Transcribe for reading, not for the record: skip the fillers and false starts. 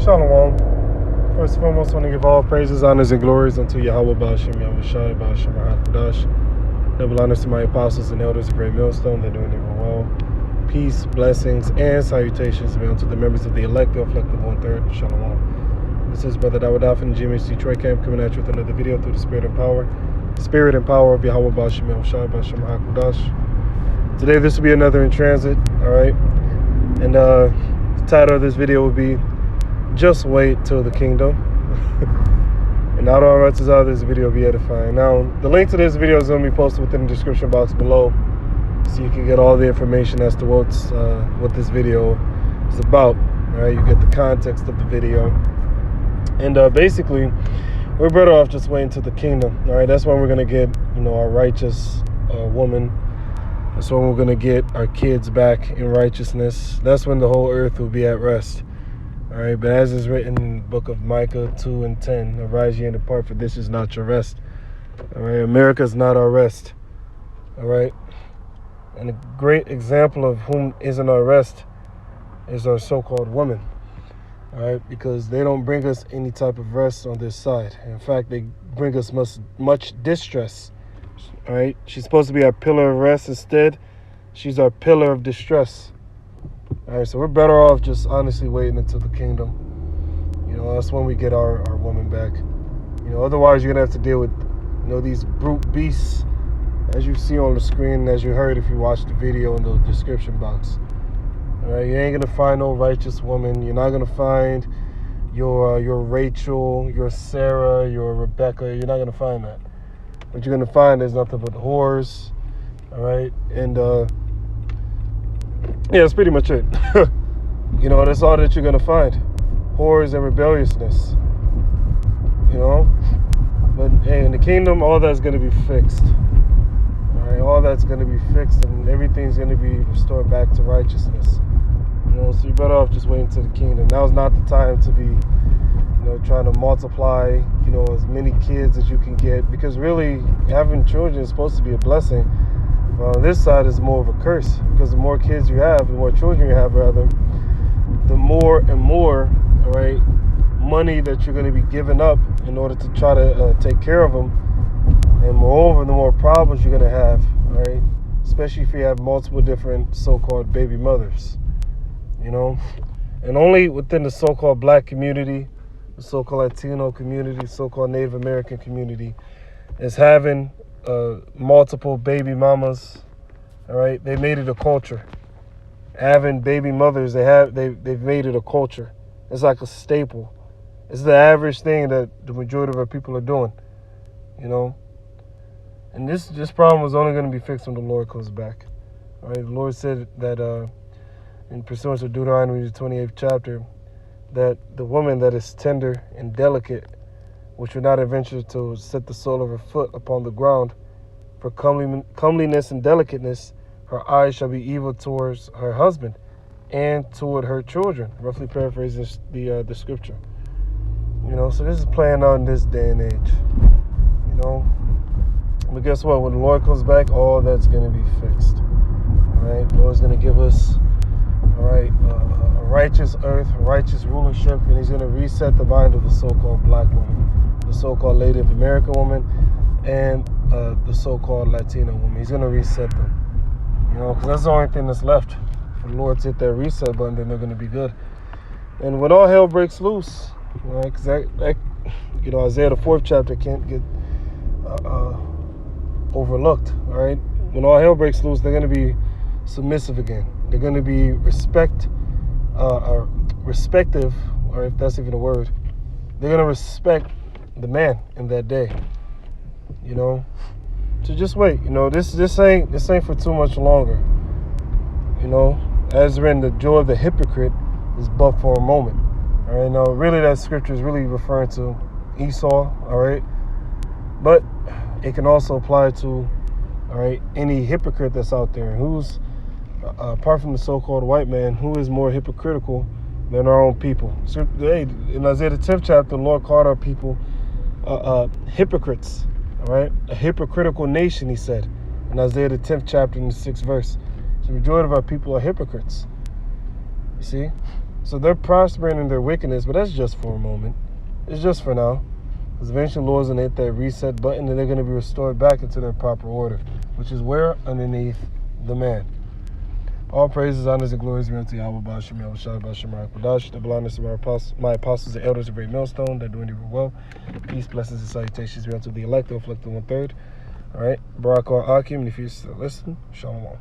Shalom. First and foremost, I want to give all praises, honors, and glories unto Yahweh Ba'ashem, Yahweh Shai, Ba'ashem, HaKadosh. Double honors to my apostles and elders of Great Millstone. They're doing it well. Peace, blessings, and salutations be unto the members of the elect, the Reflective 1/3. Shalom. This is Brother Dawood from the GMHC Troy Camp coming at you with another video through the Spirit and Power. Spirit and power of Yahweh Ba'ashem, Yahweh Shai, Ba'ashem, HaKadosh. Today, this will be another in transit, all right? And the title of this video will be Just Wait Till the Kingdom. And not all rights is out, this video will be edifying. Now, the link to this video is going to be posted within the description box below, so you can get all the information as to what this video is about. All right, you get the context of the video. And basically, we're better off just waiting till the kingdom. All right, that's when we're going to get, our righteous woman. That's when we're going to get our kids back in righteousness. That's when the whole earth will be at rest. All right, but as is written in the book of Micah 2:10, arise ye and depart, for this is not your rest. All right, America is not our rest. All right, and a great example of whom isn't our rest is our so-called women. All right, because they don't bring us any type of rest on this side. In fact, they bring us much distress. All right, she's supposed to be our pillar of rest. Instead, she's our pillar of distress. All right, so we're better off just honestly waiting until the kingdom. That's when we get our woman back. Otherwise you're gonna have to deal with, these brute beasts, as you see on the screen, as you heard if you watched the video in the description box. All right, you ain't gonna find no righteous woman. You're not gonna find your Rachel, your Sarah, your Rebecca. You're not gonna find that. What you're gonna find is nothing but whores. All right, and yeah, that's pretty much it. That's all that you're going to find. Whores and rebelliousness. But hey, in the kingdom, all that's going to be fixed. All right, all that's going to be fixed, and everything's going to be restored back to righteousness. So you're better off just waiting to the kingdom. Now's not the time to be, trying to multiply, as many kids as you can get. Because really, having children is supposed to be a blessing. On this side is more of a curse, because the more kids you have, the more children you have, rather, the more and more, all right, money that you're going to be giving up in order to try to take care of them. And moreover, the more problems you're going to have, all right, especially if you have multiple different so-called baby mothers, and only within the so-called black community, the so-called Latino community, so-called Native American community is having multiple baby mamas. All right, they made it a culture. Having baby mothers, they've made it a culture. It's like a staple. It's the average thing that the majority of our people are doing. And this problem is only going to be fixed when the Lord comes back. All right, the Lord said that in pursuance of Deuteronomy, the 28th chapter, that the woman that is tender and delicate, which will not adventure to set the sole of her foot upon the ground, for comeliness and delicateness, her eyes shall be evil towards her husband and toward her children. Roughly paraphrasing the scripture. So this is playing out in this day and age. But guess what? When the Lord comes back, all that's going to be fixed. All right, the Lord's going to give us, all right, a righteous earth, a righteous rulership, and He's going to reset the mind of the so-called black woman, the so-called Native American woman, and the so-called Latino woman. He's going to reset them. Because that's the only thing that's left. For the Lord to hit that reset button, then they're going to be good. And when all hell breaks loose, because Isaiah the 4th chapter can't get overlooked. All right, when all hell breaks loose, they're going to be submissive again. They're going to be respective, or if that's even a word. They're going to respect the man in that day. So just wait. This ain't for too much longer. As written, the joy of the hypocrite is but for a moment. All right, now really that scripture is really referring to Esau. All right, but it can also apply to, all right, any hypocrite that's out there who's apart from the so-called white man, who is more hypocritical than our own people. So, hey, in Isaiah the 10th chapter, the Lord called our people hypocrites. All right, a hypocritical nation, He said in Isaiah the 10th chapter in the 6th verse. The majority of our people are hypocrites. You see? So they're prospering in their wickedness, but that's just for a moment. It's just for now. Because eventually the Lord's going to hit that reset button and they're going to be restored back into their proper order, which is where? Underneath the man. All praises, honors, and glories be unto Yahweh, Ba'ashem, Yahweh Shai, Ba'ashem, Ra'akadash. Double honors to my apostles and elders of Great Millstone that doing even well. Peace, blessings, and salutations be unto the elect, reflected 1/3. All right, Barak Akim, and if you still listen, Shalom.